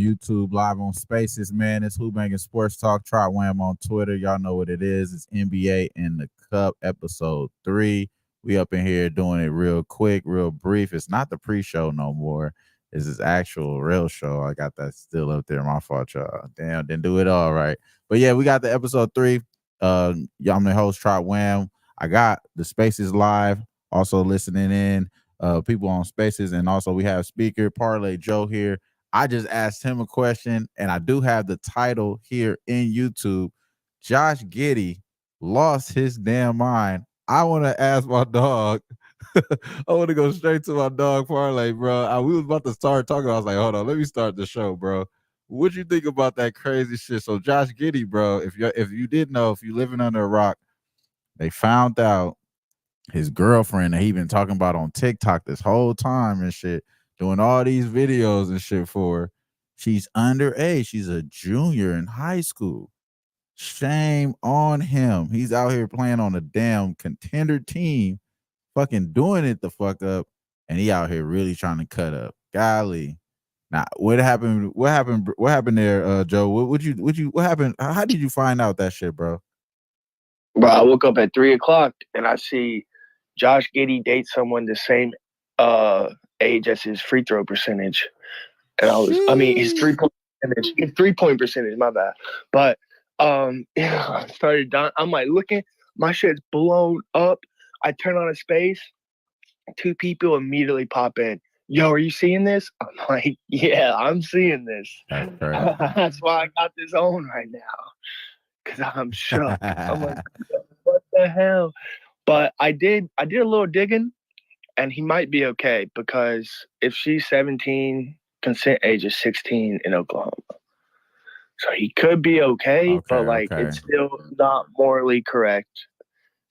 YouTube, live on Spaces, man. It's Who-Bangin Sports Talk. Try Wham on Twitter. Y'all know what it is. It's NBA in the Cup, episode 3. We up in here doing it real quick, real brief. It's not the pre-show no more. It's this actual real show. I got that still up there. My fault, y'all. Damn, didn't do it all right. But yeah, we got the episode 3. Y'all, I'm the host, Try Wham. I got the Spaces live, also listening in. People on Spaces, and also we have speaker Parlay Joe here. I just asked him a question, and I do have the title here in YouTube. Josh Giddy lost his damn mind. I want to ask my dog. I want to go straight to my dog Parlay, bro. We was about to start talking. I was like, hold on, let me start the show, bro. What you think about that crazy shit? So Josh Giddy, bro, if you didn't know, if you living under a rock, they found out his girlfriend that he been talking about on TikTok this whole time and shit, doing all these videos and shit for her. She's underage. She's a junior in high school. Shame on him. He's out here playing on a damn contender team, fucking doing it the fuck up, and he out here really trying to cut up. Golly. Now, what happened? What happened? What happened there, Joe? What happened? How did you find out that shit, bro? Bro, I woke up at 3:00 and I see Josh Giddy dates someone the same age as his free throw percentage. And his 3-point percentage. His 3-point percentage, my bad. But I started down. I'm like looking, my shit's blown up. I turn on a Space, 2 people immediately pop in. Yo, are you seeing this? I'm like, yeah, I'm seeing this. That's why I got this on right now. Cause I'm shook. I'm like, what the hell? But I did a little digging, and he might be okay because if she's 17, consent age is 16 in Oklahoma. So he could be okay, but it's still not morally correct.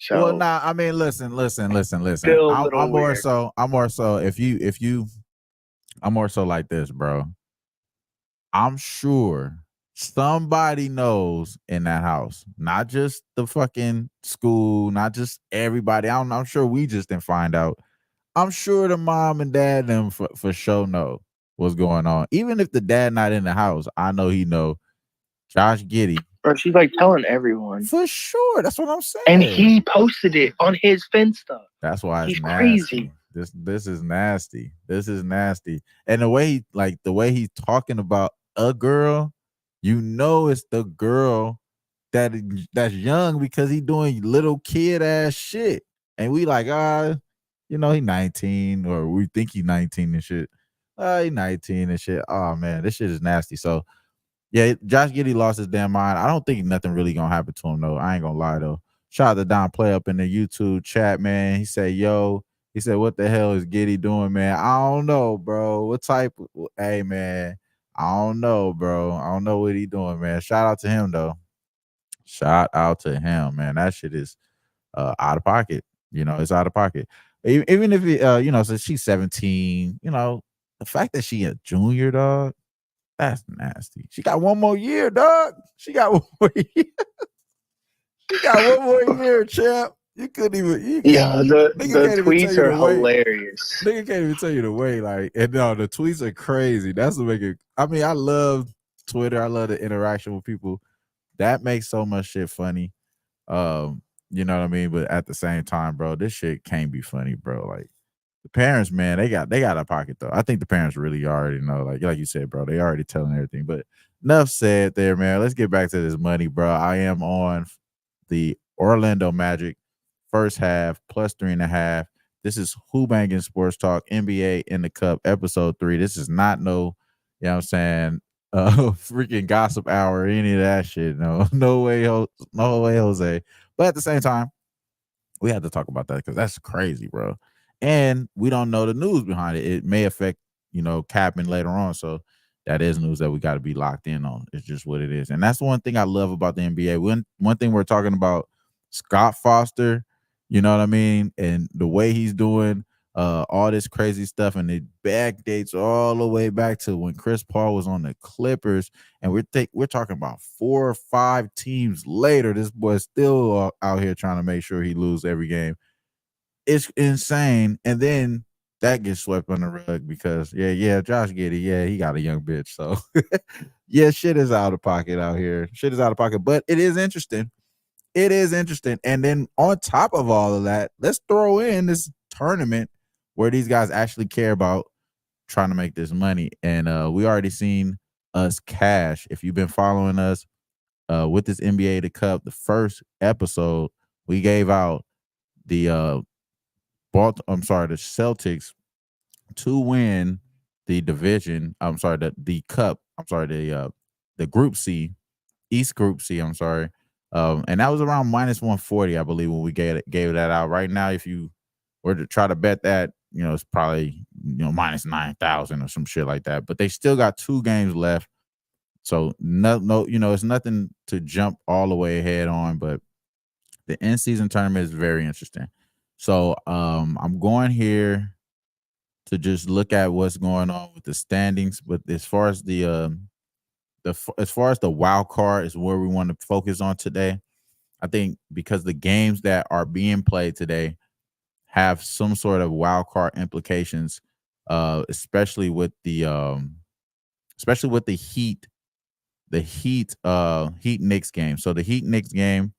So well, nah, I mean, listen. I'm more so I'm more so like this, bro. I'm sure somebody knows in that house, not just the fucking school, not just everybody. I'm sure we just didn't find out. I'm sure the mom and dad them for sure know what's going on. Even if the dad not in the house, I know he know. Josh Giddy. Bro, she's like telling everyone. For sure. That's what I'm saying. And he posted it on his Finsta. That's why it's nasty. Crazy. This is nasty. This is nasty. And the way he's talking about a girl, you know it's the girl that's young because he doing little kid ass shit. And we like, he 19, or we think he 19 and shit. He 19 and shit. Oh man, this shit is nasty. So yeah, Josh Giddy lost his damn mind. I don't think nothing really gonna happen to him though. I ain't gonna lie though. Shout out to Don Play up in the YouTube chat, man. He said, what the hell is Giddy doing, man? I don't know, bro. What type? Hey, man. I don't know, bro. I don't know what he doing, man. Shout out to him though. Shout out to him, man. That shit is out of pocket. It's out of pocket. Even if so she's 17. The fact that she a junior, dog. That's nasty. She got one more year, dog. She got one more year. She got one more year, champ. You couldn't even. The tweets are hilarious. Nigga can't even tell you the way. The tweets are crazy. That's what make it. I mean, I love Twitter. I love the interaction with people. That makes so much shit funny. You know what I mean? But at the same time, bro, this shit can't be funny, bro. Like, the parents, man, they got a pocket though. I think the parents really already know, like you said, bro. They already telling everything. But enough said there, man. Let's get back to this money, bro. I am on the Orlando Magic first half plus 3.5. This is Who-Bangin Sports Talk, NBA in the Cup, episode 3. This is not no, you know what I'm saying, freaking gossip hour or any of that shit. No way, Jose. But at the same time, we had to talk about that because that's crazy, bro. And we don't know the news behind it. It may affect, capping later on. So that is news that we got to be locked in on. It's just what it is. And that's one thing I love about the NBA. One thing we're talking about, Scott Foster, you know what I mean? And the way he's doing all this crazy stuff, and it backdates all the way back to when Chris Paul was on the Clippers. And we're talking about 4 or 5 teams later. This boy's still out here trying to make sure he loses every game. It's insane. And then that gets swept on the rug because Josh Giddy, he got a young bitch. So yeah, shit is out of pocket out here. Shit is out of pocket, but it is interesting. It is interesting. And then on top of all of that, let's throw in this tournament where these guys actually care about trying to make this money. And we already seen us cash. If you've been following us with this NBA the Cup, the first episode, we gave out the the Celtics to win the division. I'm sorry, the cup. I'm sorry, the Group C, East Group C. I'm sorry, and that was around minus 140, I believe, when we gave that out. Right now, if you were to try to bet that, it's probably minus 9,000 or some shit like that. But they still got 2 games left, so no, it's nothing to jump all the way ahead on. But the in season tournament is very interesting. So I'm going here to just look at what's going on with the standings. But as far as as far as the wild card is where we want to focus on today, I think because the games that are being played today have some sort of wild card implications, especially with the Heat Knicks game. So the Heat Knicks game,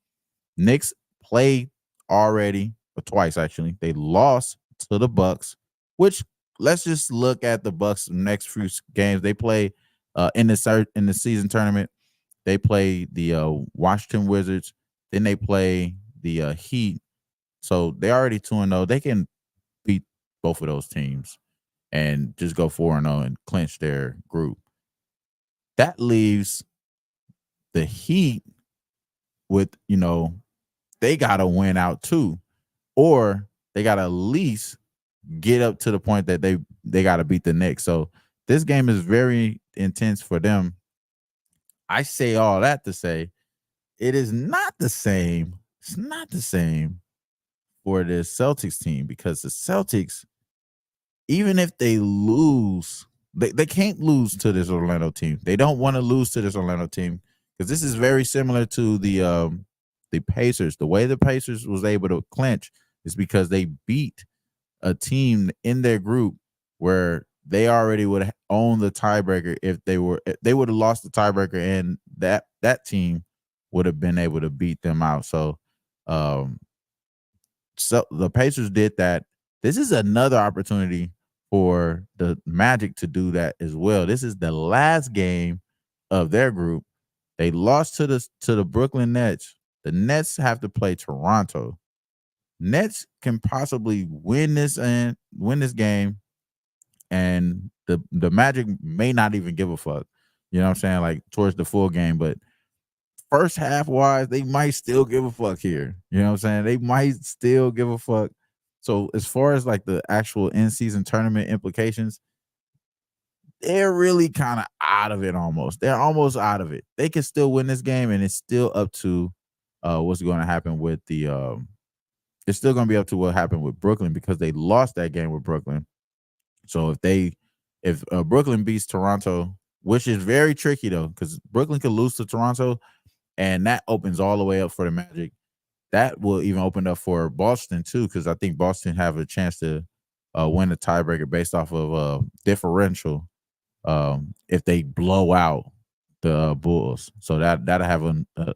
Knicks played already twice actually. They lost to the Bucks, which let's just look at the Bucks next few games. They play in the season tournament. They play the Washington Wizards. Then they play the Heat. So they already 2-0. They can beat both of those teams and just go 4-0 and clinch their group. That leaves the Heat with, they got to win out too, or they got to at least get up to the point that they got to beat the Knicks. So this game is very intense for them. I say all that to say it is not the same. It's not the same for the Celtics team because the Celtics, even if they lose, they can't lose to this Orlando team. They don't want to lose to this Orlando team because this is very similar to the Pacers. The way the Pacers was able to clinch is because they beat a team in their group where they already would have owned the tiebreaker if they would have lost the tiebreaker, and that team would have been able to beat them out. Um so the Pacers did that. This is another opportunity for the Magic to do that as well. This is the last game of their group. They lost to the Brooklyn Nets. The Nets have to play Toronto. Nets can possibly win this game, and the Magic may not even give a fuck. You know what I'm saying? Like towards the full game, but first half wise, they might still give a fuck here. You know what I'm saying? They might still give a fuck. So as far as like the actual in-season tournament implications, they're really kind of out of it almost. They're almost out of it. They can still win this game, and it's still up to what's going to happen with the it's still going to be up to what happened with Brooklyn because they lost that game with Brooklyn. So if Brooklyn beats Toronto, which is very tricky though, because Brooklyn could lose to Toronto, and that opens all the way up for the Magic. That will even open up for Boston too, because I think Boston have a chance to win the tiebreaker based off of differential if they blow out the Bulls. So that'll have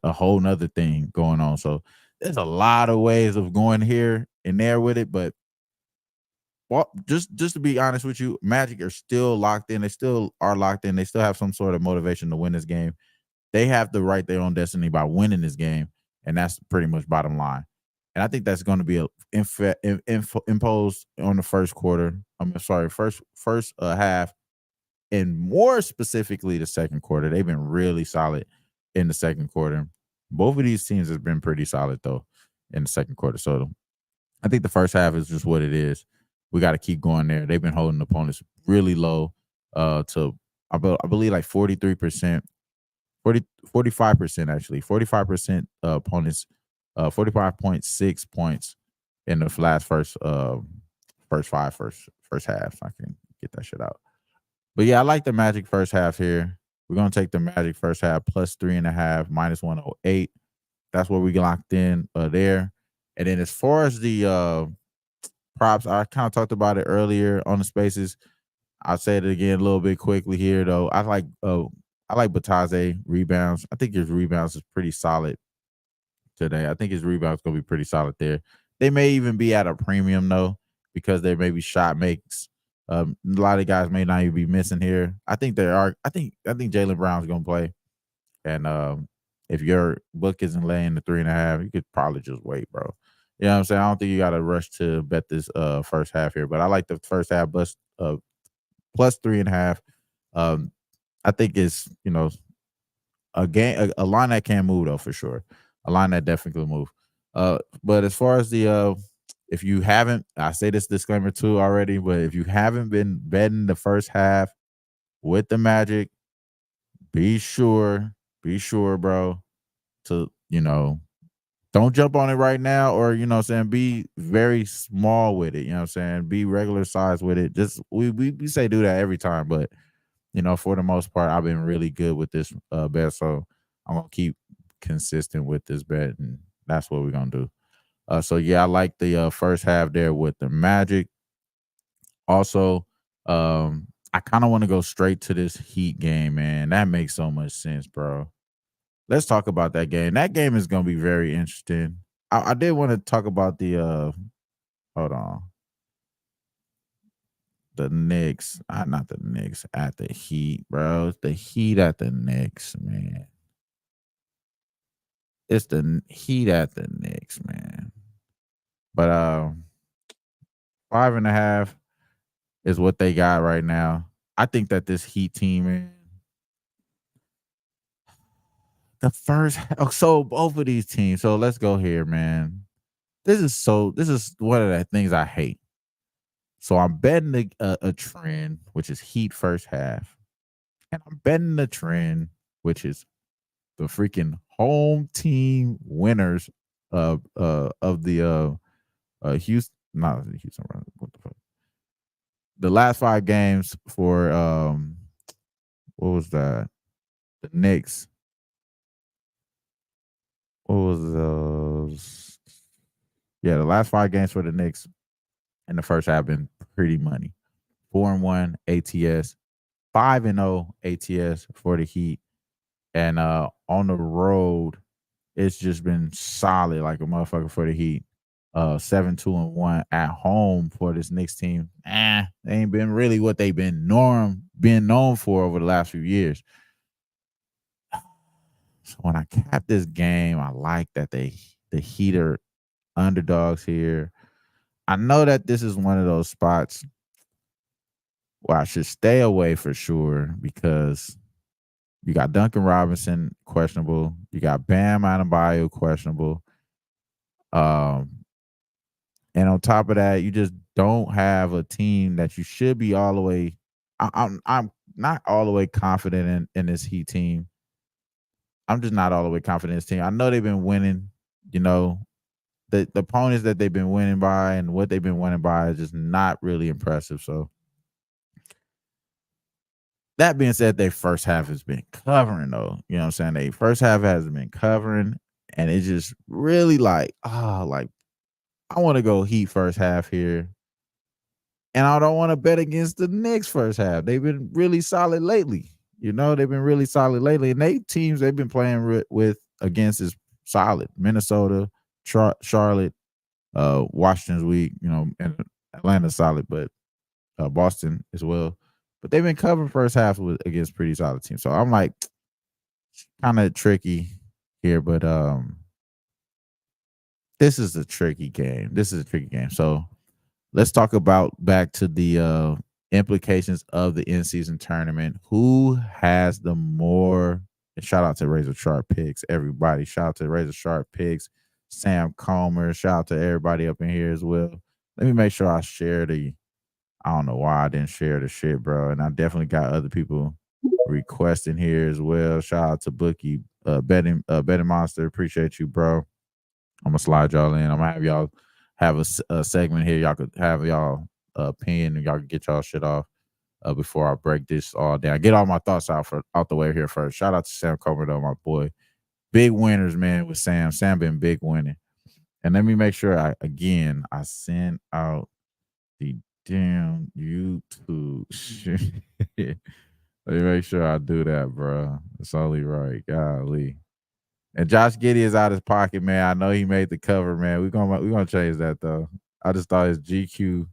a whole nother thing going on. So there's a lot of ways of going here and there with it, but just to be honest with you, Magic are still locked in. They still are locked in. They still have some sort of motivation to win this game. They have to write their own destiny by winning this game, and that's pretty much bottom line. And I think that's going to be imposed on the first quarter. I'm sorry, first half, and more specifically the second quarter. They've been really solid in the second quarter. Both of these teams have been pretty solid though in the second quarter. So I think the first half is just what it is. We got to keep going there. They've been holding opponents really low to I believe like 43%. 45% actually. 45% opponents, 45.6 points in the first half. I can get that shit out. But yeah, I like the Magic first half here. We're gonna take the Magic first half plus 3.5, minus 108. That's where we locked in there. And then as far as props. I kind of talked about it earlier on the spaces. I'll say it again a little bit quickly here though. I like Bataze rebounds. I think his rebounds is pretty solid today. I think his rebounds gonna be pretty solid there. They may even be at a premium though, because there may be shot makes. A lot of guys may not even be missing here. I think there are. I think Jalen Brown's gonna play, and if your book isn't laying the 3.5, you could probably just wait, bro. You know what I'm saying? I don't think you got to rush to bet this first half here, but I like the first half plus 3.5. Um, I think it's a game a line that can move though for sure. A line that definitely can move. But as far as the if you haven't, I say this disclaimer too already, but if you haven't been betting the first half with the Magic, be sure, bro, to don't jump on it right now, or what I'm saying, be very small with it. You know what I'm saying? Be regular size with it. Just we say do that every time, but for the most part, I've been really good with this bet. So I'm gonna keep consistent with this bet, and that's what we're gonna do. So yeah, I like the first half there with the Magic. Also, I kind of want to go straight to this Heat game, man. That makes so much sense, bro. Let's talk about that game. That game is gonna be very interesting. I did want to talk about the hold on, the Knicks. Not the Knicks at the Heat, bro. It's the Heat at the Knicks, man. It's the Heat at the Knicks, man. But 5.5 is what they got right now. I think that this Heat team, man, the first so both of these teams. So let's go here, man. This is one of the things I hate. So I'm betting a trend, which is Heat first half, and I'm betting the trend, which is the freaking home team winners of the Houston, not the Houston. What the fuck? The last 5 games for what was that? The Knicks. What was those? Yeah, the last 5 games for the Knicks in the first half been pretty money. 4-1 ATS, 5-0 ATS for the Heat, and on the road, it's just been solid like a motherfucker for the Heat. 7-2-1 at home for this Knicks team. They ain't been really what they've been known for over the last few years. So when I cap this game, I like that the Heat are underdogs here. I know that this is one of those spots where I should stay away for sure, because you got Duncan Robinson questionable, you got Bam Adebayo questionable, um, and on top of that, you just don't have a team that you should be all the way. I'm not all the way confident in this Heat team. I'm just not all the way confident in this team. I know they've been winning, you know, the opponents that they've been winning by and what they've been winning by is just not really impressive. So that being said, their first half has been covering though. You know what I'm saying? They first half has been covering, and it's just really like, like I want to go Heat first half here. And I don't want to bet against the Knicks first half. They've been really solid lately. They've been really solid lately. And teams they've been playing with against is solid. Minnesota, Charlotte, Washington's weak, and Atlanta's solid, but Boston as well. But they've been covering first half against pretty solid teams. So I'm like kind of tricky here, but this is a tricky game. So let's talk about back to the implications of the in-season tournament. Who has the more? And shout out to Razor Sharp Picks, everybody. Shout out to Razor Sharp Picks, Sam Comer. Shout out to everybody up in here as well. Let me make sure I share the. I don't know why I didn't share the shit, bro. And I definitely got other people requesting here as well. Shout out to Bookie, betting monster. Appreciate you, bro. I'm gonna slide y'all in. I'm gonna have y'all have a segment here. Y'all could have y'all opinion, and y'all can get y'all shit off before I break this all down. Get all my thoughts out the way here first. Shout out to Sam Comer, though, my boy. Big winners, man, with Sam. Sam been big winning. And let me make sure I send out The damn YouTube shit. Let me make sure I do that, bro. It's only right. Golly. And Josh Giddy is out his pocket, man. I know he made the cover, man. We gonna change that though. I just thought his GQ.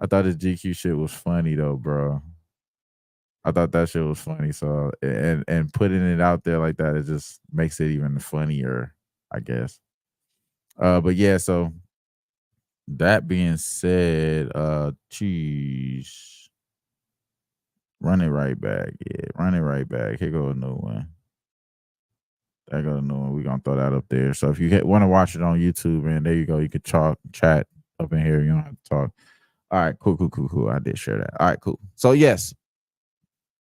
I thought his GQ shit was funny though, bro. I thought that shit was funny. So and putting it out there like that, it just makes it even funnier, I guess. But yeah, so that being said, geez, run it right back. Yeah, run it right back. Here go a new one. There go a new one. We're gonna throw that up there. So if you want to watch it on YouTube, man, there you go. You could chat up in here. You don't have to talk. All right, cool. I did share that. All right, cool. So yes,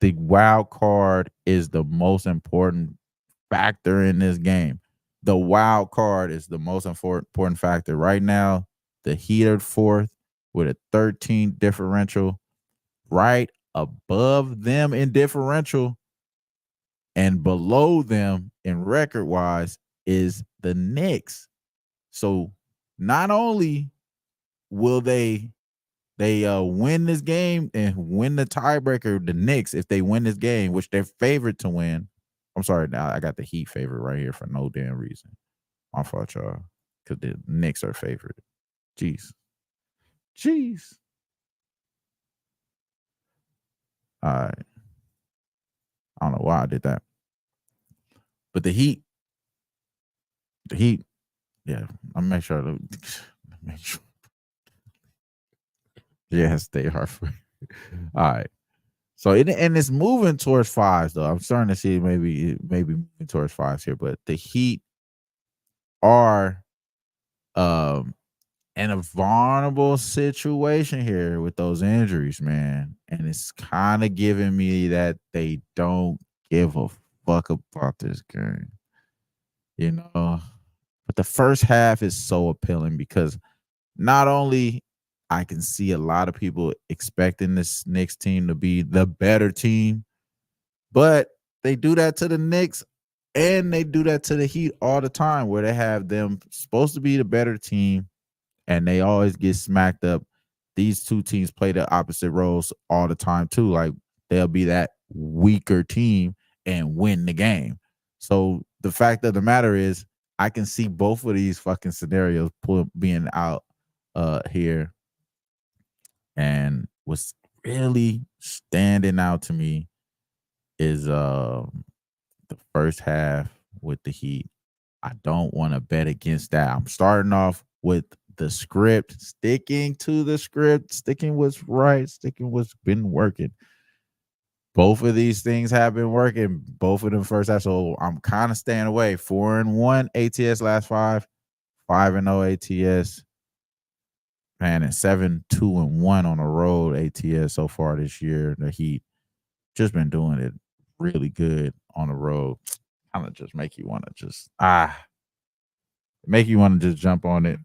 the wild card is the most important factor in this game. The wild card is the most important factor right now. The Heat are fourth with a 13 differential, right above them in differential, and below them in record wise is the Knicks. So not only will they win this game and win the tiebreaker, the Knicks, if they win this game, which they're favored to win. I'm sorry, now I got the Heat favorite right here for no damn reason. My fault, y'all. Because the Knicks are favored. Jeez. All right. I don't know why I did that. But the Heat, yeah, I'll make sure. Yes, they are. All right. So and it's moving towards fives though. I'm starting to see maybe moving towards fives here, but the Heat are in a vulnerable situation here with those injuries, man. And it's kind of giving me that they don't give a fuck about this game. You know, but the first half is so appealing because not only I can see a lot of people expecting this Knicks team to be the better team, but they do that to the Knicks and they do that to the Heat all the time where they have them supposed to be the better team and they always get smacked up. These two teams play the opposite roles all the time too. Like they'll be that weaker team and win the game. So the fact of the matter is, I can see both of these fucking scenarios being out here. And what's really standing out to me is the first half with the Heat. I don't want to bet against that. I'm starting off with the script, sticking to the script, sticking what's right, sticking what's been working. Both of these things have been working, both of them first half. So I'm kind of staying away. 4-1 ATS last 5-0 ATS, man, and 7-2-1 on the road ATS so far this year. The Heat just been doing it really good on the road. Kind of just make you want to just make you want to just jump on it.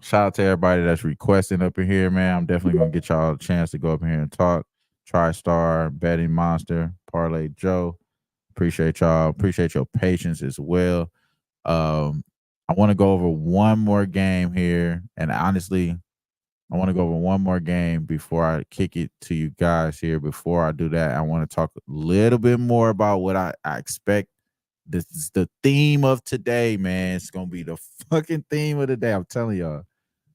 Shout out to everybody that's requesting up in here, man. I'm definitely gonna get y'all a chance to go up in here and talk. TriStar, Betting Monster, Parlay Joe. Appreciate y'all. Appreciate your patience as well. I want to go over one more game here, and honestly, I want to go over one more game before I kick it to you guys here. Before I do that, I want to talk a little bit more about what I expect. This is the theme of today, man. It's gonna be the fucking theme of the day. I'm telling y'all,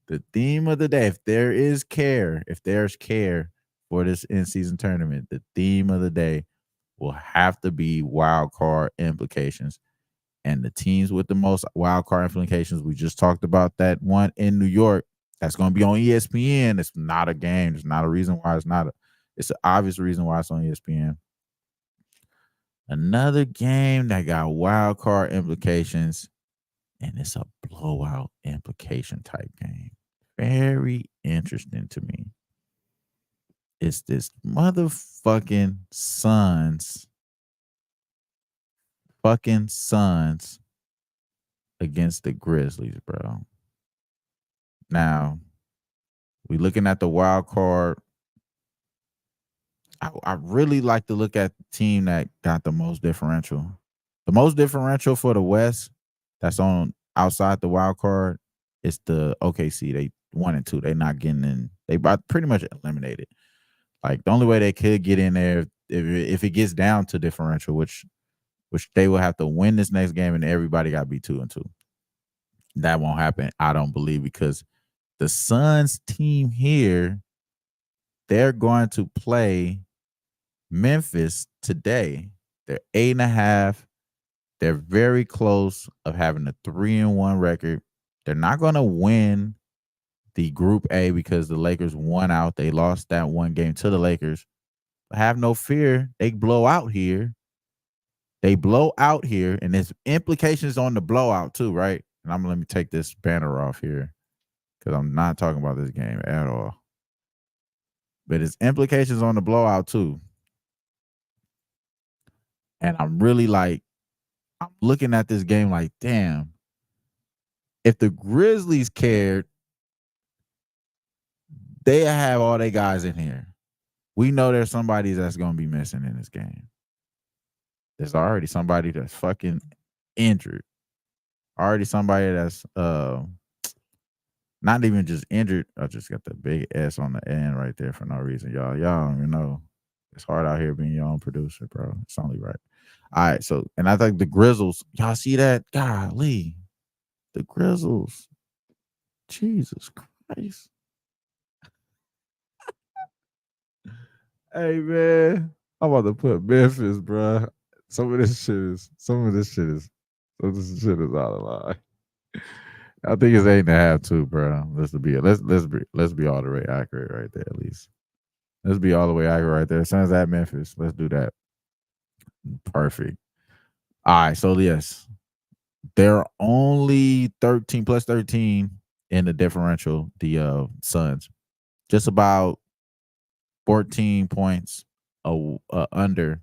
the theme of the day. If there's care for this in-season tournament, the theme of the day will have to be wild card implications. And the teams with the most wild card implications, we just talked about that one in New York. That's going to be on ESPN. It's not a game. There's not a reason why it's not. It's an obvious reason why it's on ESPN. Another game that got wild card implications, and it's a blowout implication type game. Very interesting to me. It's this motherfucking Suns against the Grizzlies, bro. Now, we looking at the wild card. I really like to look at the team that got the most differential. The most differential for the West that's on outside the wild card is the OKC. They 1-2. They're not getting in. They about pretty much eliminated. Like the only way they could get in there if it gets down to differential, which they will have to win this next game and everybody got to be 2-2. That won't happen, I don't believe, because the Suns team here, they're going to play Memphis today. They're 8.5. They're very close of having a 3-1 record. They're not going to win the Group A because the Lakers won out. They lost that one game to the Lakers. But have no fear. They blow out here. They blow out here, and there's implications on the blowout too, right? And I'm gonna let me take this banner off here because I'm not talking about this game at all. But it's implications on the blowout too. And I'm really like, I'm looking at this game like, damn, if the Grizzlies cared, they have all their guys in here. We know there's somebody that's going to be missing in this game. There's already somebody that's fucking injured. Already somebody that's not even just injured. I just got the big S on the end right there for no reason, y'all. Y'all don't even know. It's hard out here being your own producer, bro. It's only right. All right, so, and I think the Grizzlies, y'all see that? Golly. The Grizzlies. Jesus Christ. Hey, man. I'm about to put Memphis, bro. Some of this shit is out of line. I think it's 8.5 too, bro. Let's be all the way accurate right there, at least. Let's be all the way accurate right there. Suns at Memphis. Let's do that. Perfect. All right, so yes, they're only 13 plus 13 in the differential. The Suns, just about 14 points under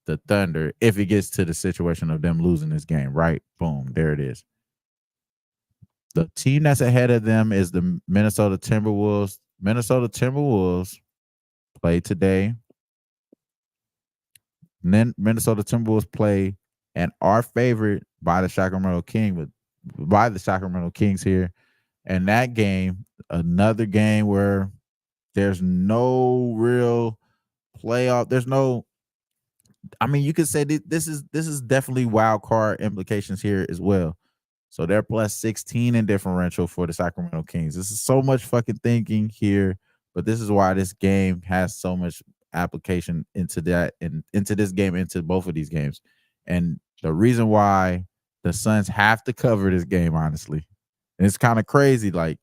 the Thunder. If it gets to the situation of them losing this game, right? Boom, there it is. The team that's ahead of them is the Minnesota Timberwolves. Minnesota Timberwolves play today. And then Minnesota Timberwolves play and are favored by the Sacramento Kings here. And that game, another game where there's no real playoff. There's no. I mean, you could say this is definitely wild card implications here as well. So they're plus 16 in differential for the Sacramento Kings. This is so much fucking thinking here, but this is why this game has so much application into that and into this game, into both of these games. And the reason why the Suns have to cover this game, honestly, and it's kind of crazy. Like,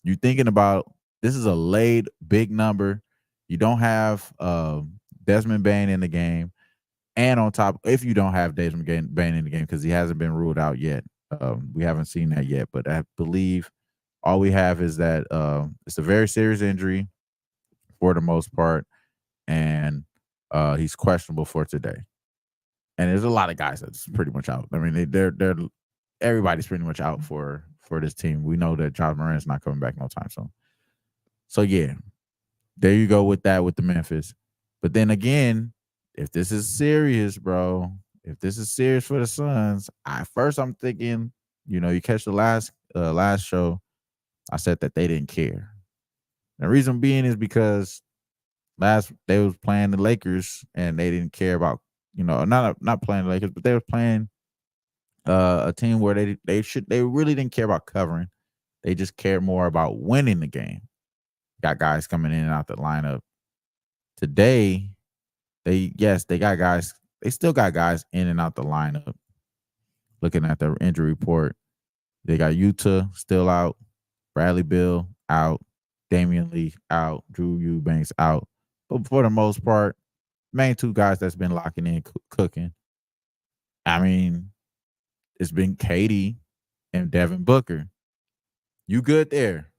you thinking about, this is a laid big number. You don't have Desmond Bane in the game. And on top, if you don't have Desmond Bane in the game, because he hasn't been ruled out yet. We haven't seen that yet, but I believe all we have is that it's a very serious injury for the most part, and he's questionable for today. And there's a lot of guys that's pretty much out. I mean, they're everybody's pretty much out for this team. We know that John Moran's not coming back no time soon. So yeah, there you go with that with the Memphis. But then again, if this is serious, bro, if this is serious for the Suns, I'm thinking, you catch the last show, I said that they didn't care. The reason being is because they was playing the Lakers and they didn't care about, not playing the Lakers, but they were playing a team where they really didn't care about covering. They just cared more about winning the game. Got guys coming in and out the lineup. Today, they got guys. They still got guys in and out the lineup. Looking at the injury report, they got Utah still out, Bradley Beal out, Damian Lee out, Drew Eubanks out. But for the most part, main two guys that's been locking in, cooking. I mean, it's been Katie and Devin Booker. You good there?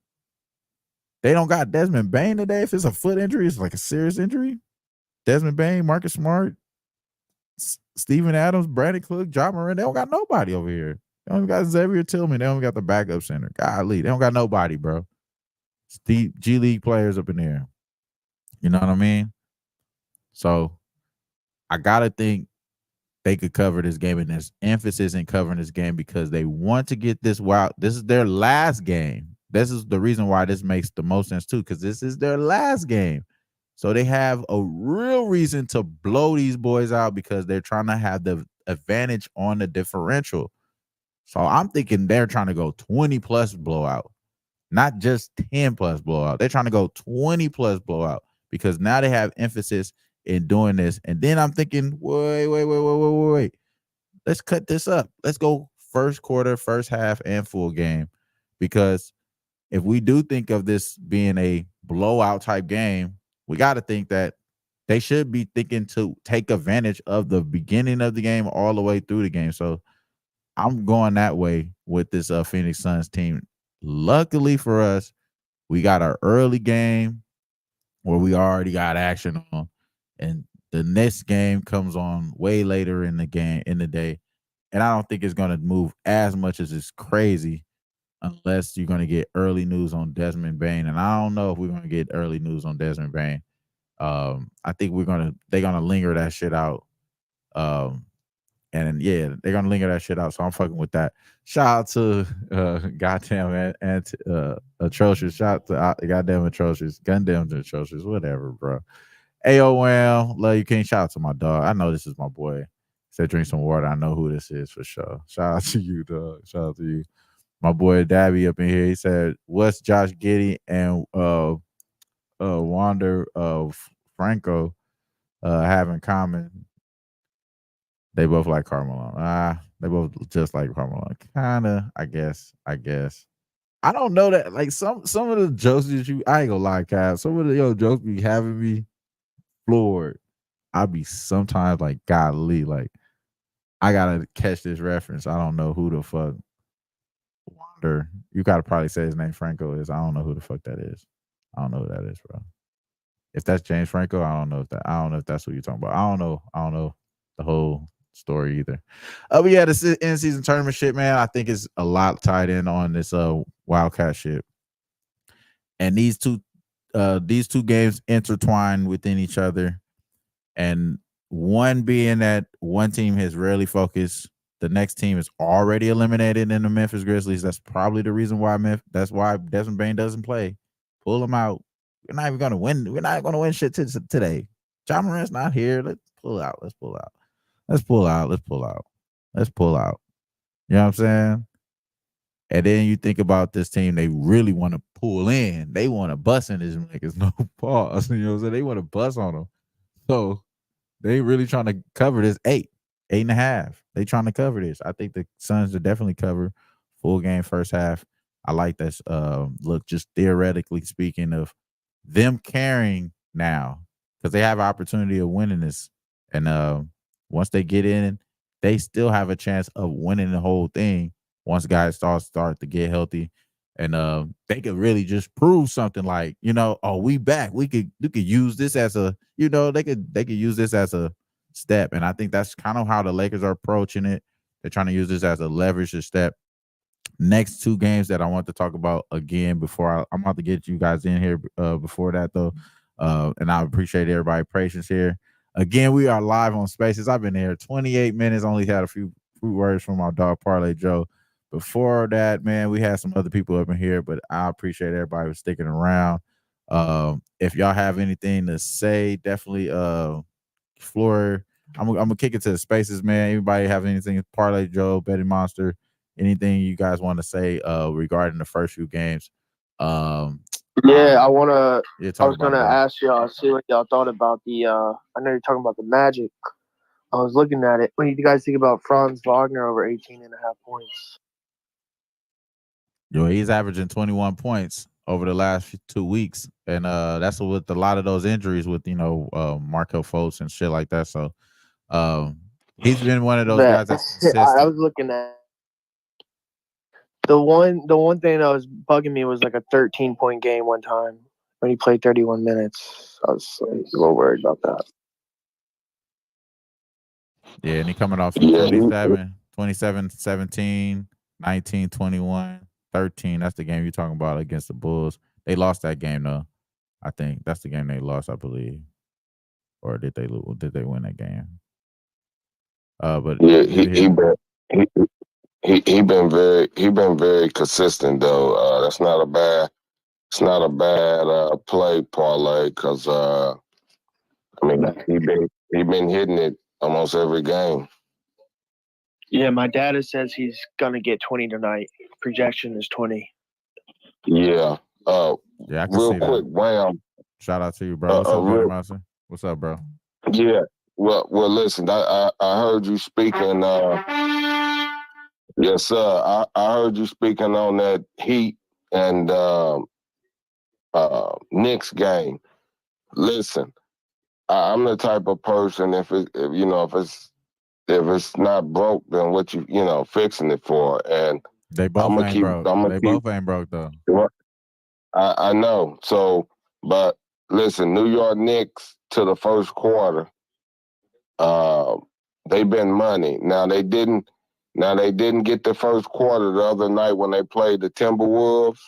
They don't got Desmond Bane today. If it's a foot injury, it's like a serious injury. Desmond Bane, Marcus Smart, Steven Adams, Brandon Cook, John Moran, they don't got nobody over here. They don't got Xavier Tillman. They don't got the backup center. Golly, they don't got nobody, bro. G League players up in there. You know what I mean? So I gotta think they could cover this game, and there's emphasis in covering this game because they want to get this wild. This is their last game. this is the reason why this makes the most sense too, because this is their last game. So they have a real reason to blow these boys out because they're trying to have the advantage on the differential. So I'm thinking they're trying to go 20 plus blowout, not just 10 plus blowout. They're trying to go 20 plus blowout because now they have emphasis in doing this. And then I'm thinking, wait. Let's cut this up. Let's go first quarter, first half, and full game. Because if we do think of this being a blowout type game, we got to think that they should be thinking to take advantage of the beginning of the game all the way through the game. So I'm going that way with this Phoenix Suns team. Luckily for us, we got our early game where we already got action on, and the next game comes on way later in the game in the day. And I don't think it's going to move as much as it's crazy unless you're going to get early news on Desmond Bain. And I don't know if we're going to get early news on Desmond Bain. I think they're gonna linger that shit out. Um, and yeah, they're gonna linger that shit out. So I'm fucking with that. Shout out to goddamn and atrocious. Shout out to goddamn atrocious, gundam atrocious, whatever, bro. AOM, love you, King. Shout out to my dog. I know this is my boy. Said drink some water. I know who this is for sure. Shout out to you, dog. Shout out to you. My boy Dabby up in here. He said, "What's Josh Giddy and Wander Franco have in common? They both like Carmelo. They both just like Carmelo. Kinda, I guess. I don't know that. Like some of the jokes that I ain't gonna lie, Cap. Some of the jokes be having me floored. I be sometimes like, golly, like I gotta catch this reference. I don't know who the fuck Wander. You gotta probably say his name Franco is. I don't know who the fuck that is. I don't know who that is, bro. If that's James Franco, I don't know if that's what you're talking about. I don't know the whole story either. But yeah, this end season tournament shit, man. I think it's a lot tied in on this Wildcat shit. And these two games intertwine within each other. And one being that one team has rarely focused, the next team is already eliminated in the Memphis Grizzlies. That's probably the reason why that's why Desmond Bain doesn't play. Pull him out. We're not even gonna win. We're not gonna win shit today. John Morant's not here. Let's pull out. Let's pull out. Let's pull out. Let's pull out. Let's pull out. You know what I'm saying? And then you think about this team, they really want to pull in. They want to bust in this niggas, no pause. You know what I'm saying? They want to bust on them. So they really trying to cover this 8.5. They trying to cover this. I think the Suns are definitely cover full game first half. I like this look, just theoretically speaking, of them carrying now because they have an opportunity of winning this. And once they get in, they still have a chance of winning the whole thing once guys start to get healthy. And they could really just prove something like, oh, we back. We could use this as a, they could use this as a step. And I think that's kind of how the Lakers are approaching it. They're trying to use this as a leverage step. Next two games that I want to talk about again before I'm about to get you guys in here before that though. And I appreciate everybody's patience here. Again, we are live on Spaces. I've been here 28 minutes, only had a few words from our dog Parlay Joe. Before that, man, we had some other people up in here, but I appreciate everybody for sticking around. If y'all have anything to say, definitely floor. I'm gonna kick it to the Spaces, man. Anybody have anything? Parlay Joe, Betty Monster, anything you guys want to say regarding the first few games? Yeah, I was gonna it, ask y'all, see what y'all thought about the. I know you're talking about the Magic. I was looking at it. What do you guys think about Franz Wagner over 18.5 points? He's averaging 21 points over the last 2 weeks, and that's with a lot of those injuries with Markel Fultz and shit like that. So he's been one of those guys that's consistent. I was looking at the one thing that was bugging me was like a 13-point game one time when he played 31 minutes. I was like, a little worried about that. Yeah, and he coming off 27, 17, 19, 21, 13. That's the game you're talking about against the Bulls. They lost that game though. I think that's the game they lost, I believe. Or did they lose? Did they win that game? But yeah, he been very consistent though. That's not a bad. It's not a bad play parlay because I mean he been hitting it almost every game. Yeah, my dad says he's gonna get 20 tonight. Projection is 20. Yeah. Yeah, I can Real see quick, that. Wham. Shout out to you, bro. What's up, Bettor Real. Master? What's up, bro? Yeah. Well. Listen, I heard you speaking. Yes, sir. I heard you speaking on that Heat and Knicks game. Listen, I'm the type of person if it's not broke, then what fixing it for? And They I'm both gonna ain't keep. broke. I'm gonna They keep. both ain't broke though. I know. So, but listen, New York Knicks to the first quarter. Uh, they've been money. Now they didn't. Now they didn't get the first quarter the other night when they played the Timberwolves.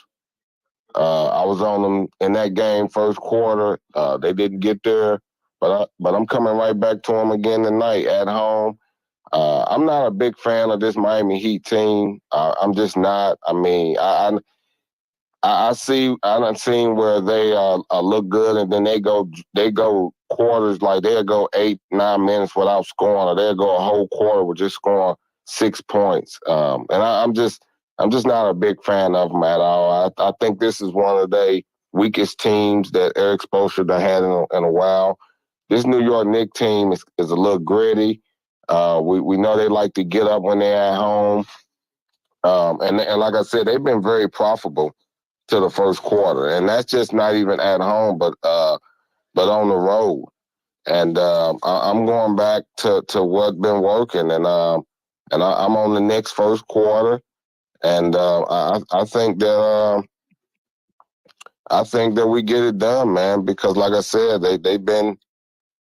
I was on them in that game first quarter. They didn't get there, but I'm coming right back to them again tonight at home. I'm not a big fan of this Miami Heat team. I'm just not. I mean, I done seen where they look good and then they go quarters like they'll go 8-9 minutes without scoring, or they'll go a whole quarter with just scoring 6 points. And I'm just not a big fan of them at all. I think this is one of the weakest teams that Eric Spoelstra done had in a while. This New York Knicks team is a little gritty. We know they like to get up when they're at home. And like I said, they've been very profitable to the first quarter, and that's just not even at home, but on the road. And I'm going back to what's been working, and I'm on the next first quarter, and I think that we get it done, man. Because like I said, they've been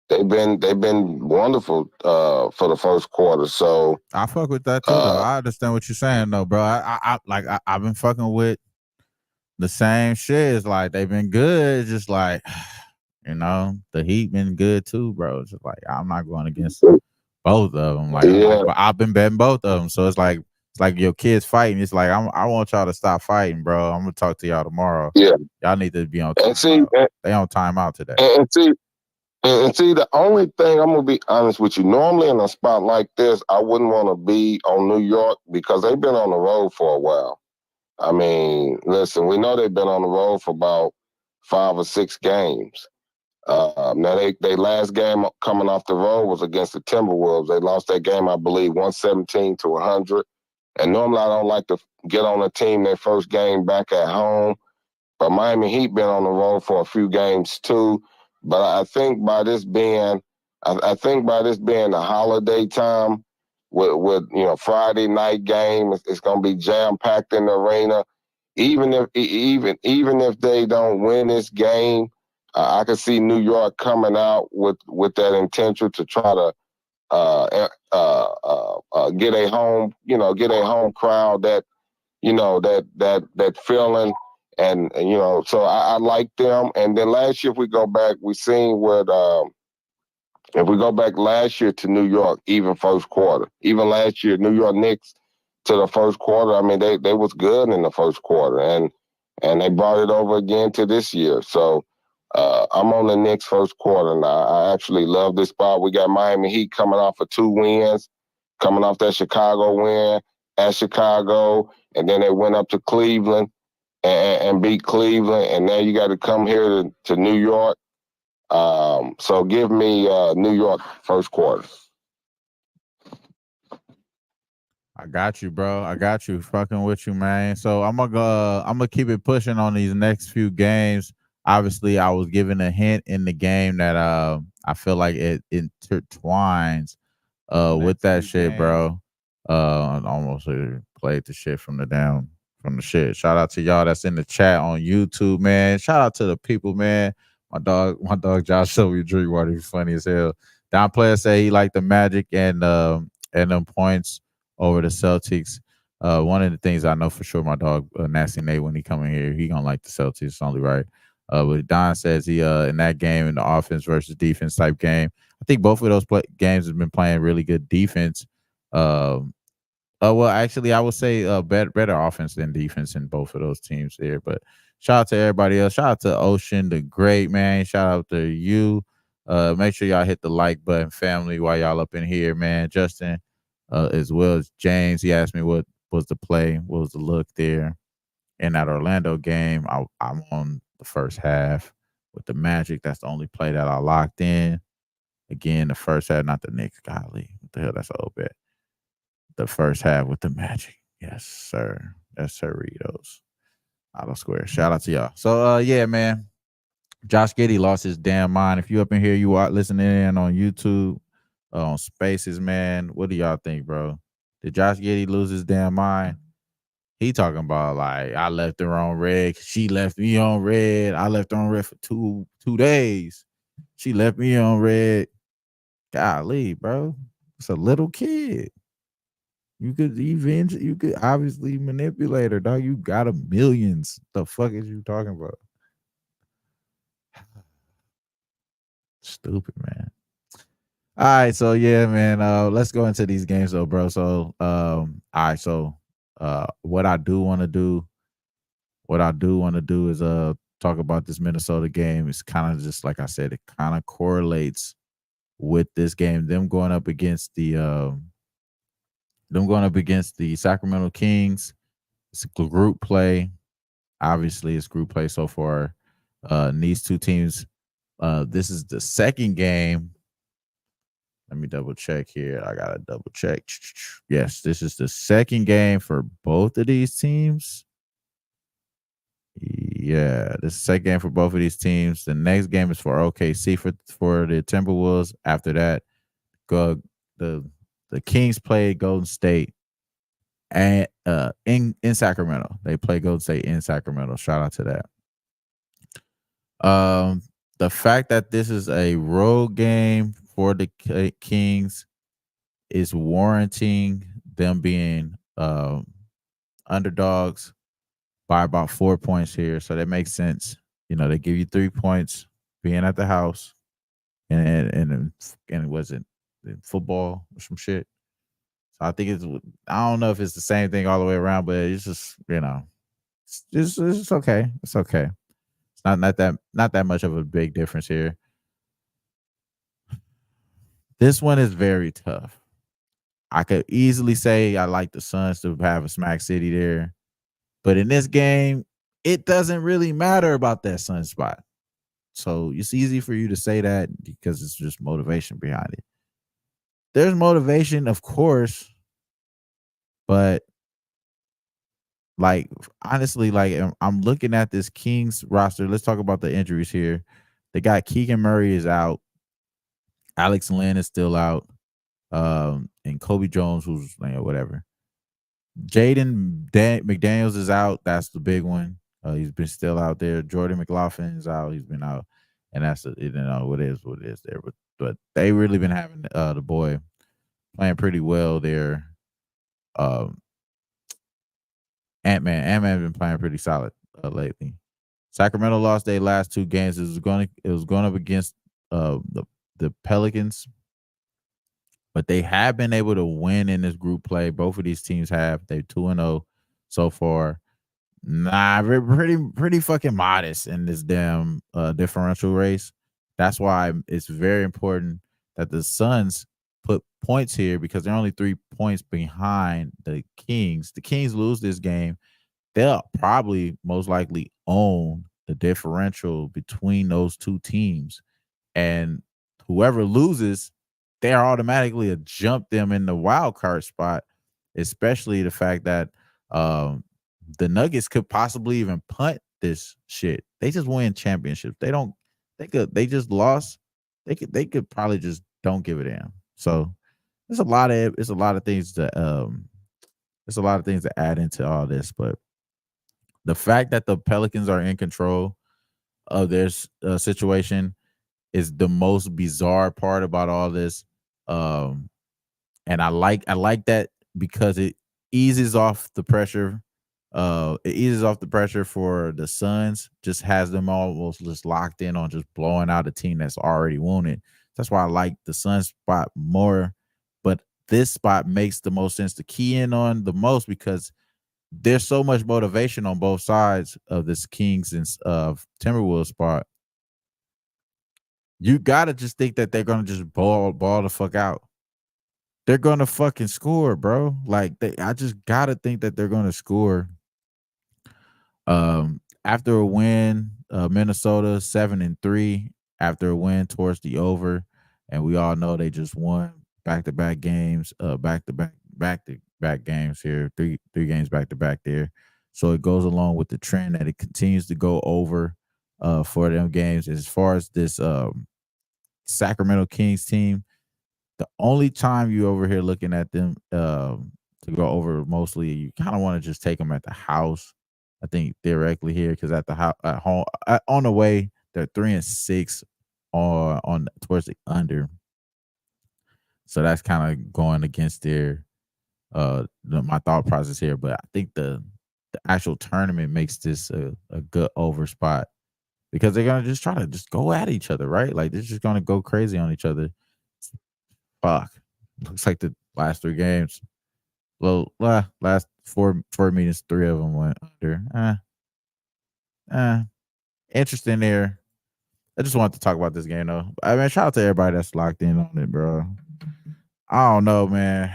wonderful for the first quarter. So I fuck with that too, though. uh, I understand what you're saying, though, bro. I've been fucking with the same shit. It's like they've been good, just like the Heat been good too, bro. It's just like I'm not going against both of them. yeah, But I've been betting both of them, so it's like your kids fighting. It's like I want y'all to stop fighting, bro. I'm gonna talk to y'all tomorrow. yeah. Y'all need to be on And see, timeout. They on timeout today. and see, the only thing I'm gonna be honest with you. Normally, in a spot like this, I wouldn't want to be on New York because they've been on the road for a while. I mean, listen, we know they've been on the road for about 5 or 6 games. Now they last game coming off the road was against the Timberwolves. They lost that game, I believe, 117-100. And normally I don't like to get on a team their first game back at home. But Miami Heat been on the road for a few games too. But I think by this being the holiday time, with Friday night game, it's going to be jam packed in the arena. Even if they don't win this game, I could see New York coming out with that intention to try to get a home crowd that feeling. And so I like them. And then last year, if we go back, we seen what if we go back last year to New York, even first quarter, even last year, New York Knicks to the first quarter. I mean, they was good in the first quarter, and they brought it over again to this year. So I'm on the Knicks first quarter now. I actually love this spot. We got Miami Heat coming off of 2 wins, coming off that Chicago win at Chicago, and then they went up to Cleveland and beat Cleveland, and now you got to come here to New York. So give me New York first quarter. I got you, bro. I got you. Fucking with you, man. So I'm gonna go. I'm gonna keep it pushing on these next few games. Obviously, I was given a hint in the game that I feel like it intertwines with that shit, bro. I almost played the shit from the shit. Shout out to y'all that's in the chat on YouTube, man. Shout out to the people, man. My dog Josh showed me drink water. He's funny as hell. Don Player say he liked the Magic and them points over the Celtics. One of the things I know for sure, my dog Nasty Nate, when he come in here, he gonna like the Celtics. It's only right. But Don says he in that game, in the offense versus defense type game, I think both of those games have been playing really good defense. Um, Well, actually, I would say better offense than defense in both of those teams there. But shout out to everybody else. Shout out to Ocean, the great man. Shout out to you. Make sure y'all hit the like button, family, while y'all up in here, man. Justin, as well as James. He asked me what was the play, what was the look there in that Orlando game. I'm on the first half with the Magic. That's the only play that I locked in. Again, the first half, not the Knicks. Golly, what the hell? That's a little bit. The first half with the Magic. Yes, sir. Yes, sir. Ritos. Auto square. Shout out to y'all. So, yeah, man. Josh Giddy lost his damn mind. If you up in here, you are listening in on YouTube, on Spaces, man. What do y'all think, bro? Did Josh Giddy lose his damn mind? He talking about like I left her on red. She left me on red. I left her on red for two days. She left me on red. Golly, bro. It's a little kid. You could obviously manipulate her, dog. You got a millions. The fuck is you talking about? Stupid, man. All right, so yeah, man. Let's go into these games though, bro. So all right, so what I do want to do, is talk about this Minnesota game. It's kind of just like I said, it kind of correlates with this game. Them going up against the Sacramento Kings. It's a group play. Obviously, it's group play so far. These two teams. This is the second game. Let me double check here. I gotta double check. Yes, this is the second game for both of these teams. Yeah, this is the second game for both of these teams. The next game is for OKC for the Timberwolves. After that, go the Kings play Golden State and in Sacramento. They play Golden State in Sacramento. Shout out to that. The fact that this is a road game for the Kings is warranting them being underdogs by about 4 points here. So that makes sense. You know, they give you 3 points being at the house, and it wasn't in football or some shit. So I think I don't know if it's the same thing all the way around, but it's just, you know, it's okay. It's okay. It's not that much of a big difference here. This one is very tough. I could easily say I like the Suns to have a smack city there, but in this game, it doesn't really matter about that Sun spot. So it's easy for you to say that because it's just motivation behind it. There's motivation, of course, but like honestly, like I'm looking at this Kings roster. Let's talk about the injuries here. They got Keegan Murray is out. Alex Lynn is still out. And Kobe Jones, who's whatever. Jaden McDaniels is out. That's the big one. He's been still out there. Jordan McLaughlin is out. He's been out, and that's what it is there. But they really been having the boy playing pretty well there. Ant-Man been playing pretty solid lately. Sacramento lost their last 2 games. It was going up against the Pelicans, but they have been able to win in this group play. Both of these teams have. They're 2-0 so far. Nah, pretty fucking modest in this damn differential race. That's why it's very important that the Suns put points here because they're only 3 points behind the Kings. The Kings lose this game, they'll probably most likely own the differential between those two teams. And whoever loses, they're automatically a jump them in the wild card spot, especially the fact that the Nuggets could possibly even punt this shit. They just win championships. They just lost. They could probably just don't give a damn. So it's a lot of things to add into all this, but the fact that the Pelicans are in control of their situation is the most bizarre part about all this. And I like that because it eases off the pressure. It eases off the pressure for the Suns, just has them almost just locked in on just blowing out a team that's already won it. That's why I like the Suns spot more. But this spot makes the most sense to key in on the most because there's so much motivation on both sides of this Kings and Timberwolves spot. You gotta just think that they're gonna just ball the fuck out. They're gonna fucking score, bro. Like I just gotta think that they're gonna score. After a win, Minnesota 7-3 after a win towards the over, and we all know they just won back-to-back games, back-to-back games here, three games back-to-back there. So it goes along with the trend that it continues to go over for them games. As far as this Sacramento Kings team, the only time you over here looking at them to go over mostly, you kind of want to just take them at the house. I think theoretically here because at the house at home on the way they're 3-6 on towards the under, so that's kind of going against their my thought process here. But I think the actual tournament makes this a good over spot because they're gonna just try to just go at each other, right? Like they're just gonna go crazy on each other. Fuck, looks like the last 3 games. Well, last four meetings, 3 of them went under. Interesting there. I just wanted to talk about this game though. I mean, shout out to everybody that's locked in on it, bro. I don't know, man.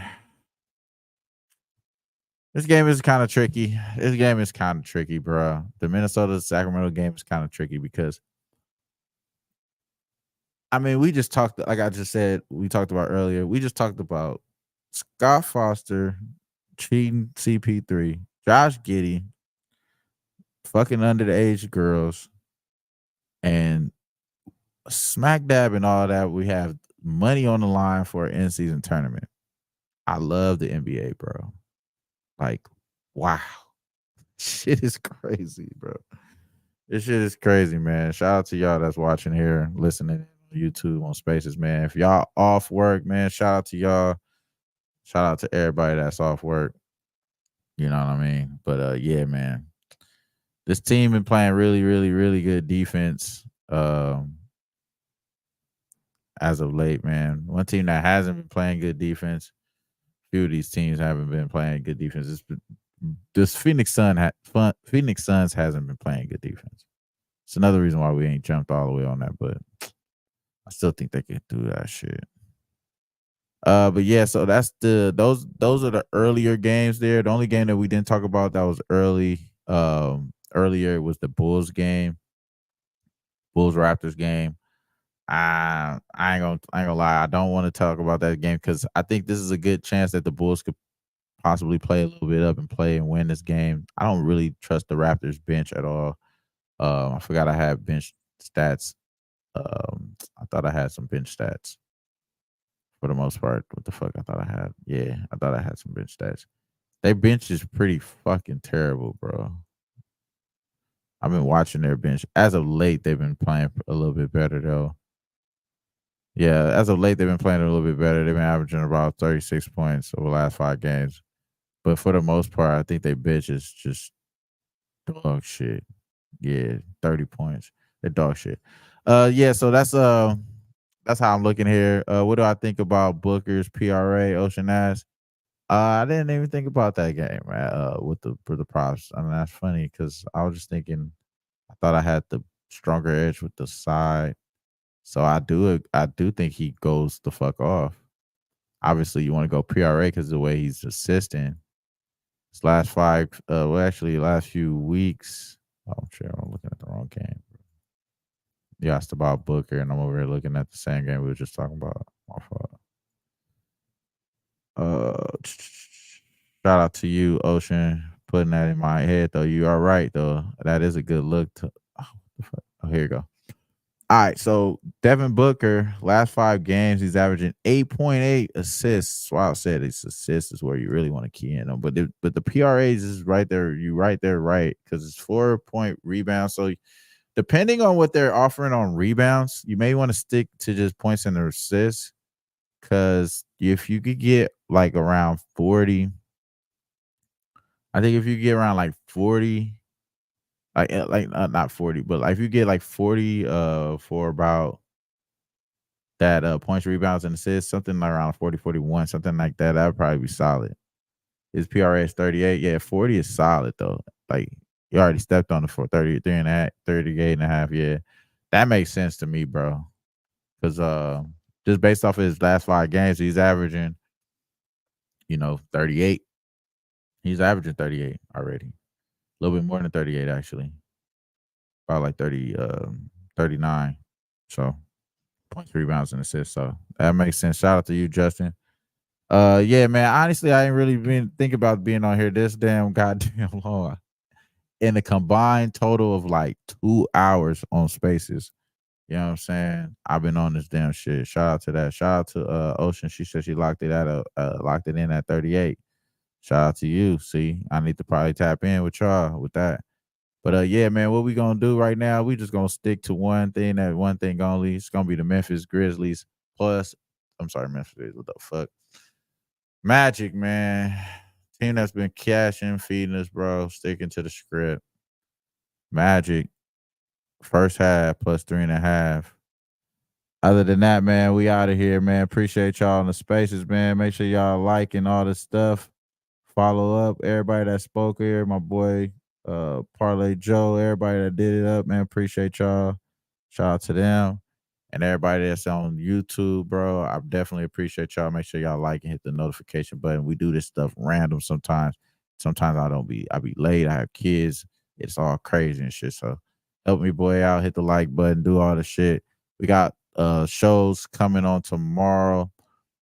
This game is kind of tricky. Bro. The Minnesota Sacramento game is kind of tricky because I mean, we just talked, like I just said, we talked about earlier. We just talked about Scott Foster cheating CP3, Josh Giddy, fucking under the age girls, and smack dab and all that. We have money on the line for an in-season tournament. I love the NBA, bro. Like, wow. Shit is crazy, bro. This shit is crazy, man. Shout out to y'all that's watching here, listening on YouTube, on Spaces, man. If y'all off work, man, shout out to y'all. Shout out to everybody that's off work. You know what I mean? But yeah, man. This team been playing really, really, really good defense as of late, man. One team that hasn't been playing good defense, few of these teams haven't been playing good defense. This Phoenix Suns hasn't been playing good defense. It's another reason why we ain't jumped all the way on that, but I still think they can do that shit. But yeah, so that's those are the earlier games there. The only game that we didn't talk about that was earlier was the Bulls game. Bulls Raptors game. I ain't gonna lie. I don't want to talk about that game because I think this is a good chance that the Bulls could possibly play a little bit up and play and win this game. I don't really trust the Raptors bench at all. I forgot I had bench stats. I thought I had some bench stats for the most part. What the fuck? I thought I had. Yeah, I thought I had some bench stats. Their bench is pretty fucking terrible, bro. I've been watching their bench. As of late, they've been playing a little bit better though. Yeah, as of late, they've been playing a little bit better. They've been averaging about 36 points over the last 5 games. But for the most part, I think they bitch is just dog shit. Yeah, 30 points. They're dog shit. Yeah, so that's how I'm looking here. What do I think about Booker's PRA? Ocean ass. I didn't even think about that game, man. For the props. I mean, that's funny because I was just thinking. I thought I had the stronger edge with the side. So I do think he goes the fuck off. Obviously, you want to go PRA because the way he's assisting. His last last few weeks. Oh, I'm sure I'm looking at the wrong game. You asked about Booker, and I'm over here looking at the same game we were just talking about. My fault. Shout out to you, Ocean, putting that in my head, though. You are right, though. That is a good look. Here you go. All right, so Devin Booker, last 5 games, he's averaging 8.8 assists. Wow, I said his assists is where you really want to key in on, but the PRAs is right there. You right there, right? Because it's 4-point rebounds. So depending on what they're offering on rebounds, you may want to stick to just points and assists. Because if you could get like around 40, I think if you get around like 40. Not 40, but like if you get like 40 for about that points, rebounds, and assists, something like around 40, 41, something like that. That would probably be solid. His PRA is 38. Yeah, 40 is solid though. Like you already stepped on it for 33 and a half, 38 and a half. Yeah. That makes sense to me, bro. Because just based off of his last 5 games, he's averaging, 38. He's averaging 38 already. A little bit more than 38, actually. About like 39. So points, rebounds, and assists. So that makes sense. Shout out to you, Justin. Yeah, man. Honestly, I ain't really been thinking about being on here this damn goddamn long. In a combined total of like 2 hours on Spaces. You know what I'm saying? I've been on this damn shit. Shout out to that. Shout out to Ocean. She said she locked it in at 38. Shout out to you. See, I need to probably tap in with y'all with that. But yeah, man, what we gonna do right now? We just gonna stick to one thing, that one thing only. It's gonna be the Memphis Grizzlies plus. I'm sorry, Memphis Grizzlies. What the fuck? Magic, man. Team that's been cashing, feeding us, bro. Sticking to the script. Magic. First half plus 3.5. Other than that, man, we out of here, man. Appreciate y'all in the spaces, man. Make sure y'all liking all this stuff. Follow up everybody that spoke here. My boy Parlay Joe, everybody that did it up, man. Appreciate y'all. Shout out to them. And everybody that's on YouTube, bro. I definitely appreciate y'all. Make sure y'all like and hit the notification button. We do this stuff random sometimes. Sometimes I be late. I have kids. It's all crazy and shit. So help me boy out. Hit the like button. Do all the shit. We got shows coming on tomorrow.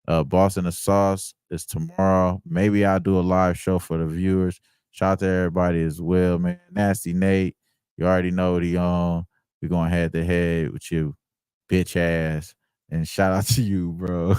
Boston the Sauce is tomorrow. Maybe I'll do a live show for the viewers. Shout out to everybody as well, man. Nasty Nate, you already know what he on. We're going head to head with you, bitch ass. And shout out to you, bro.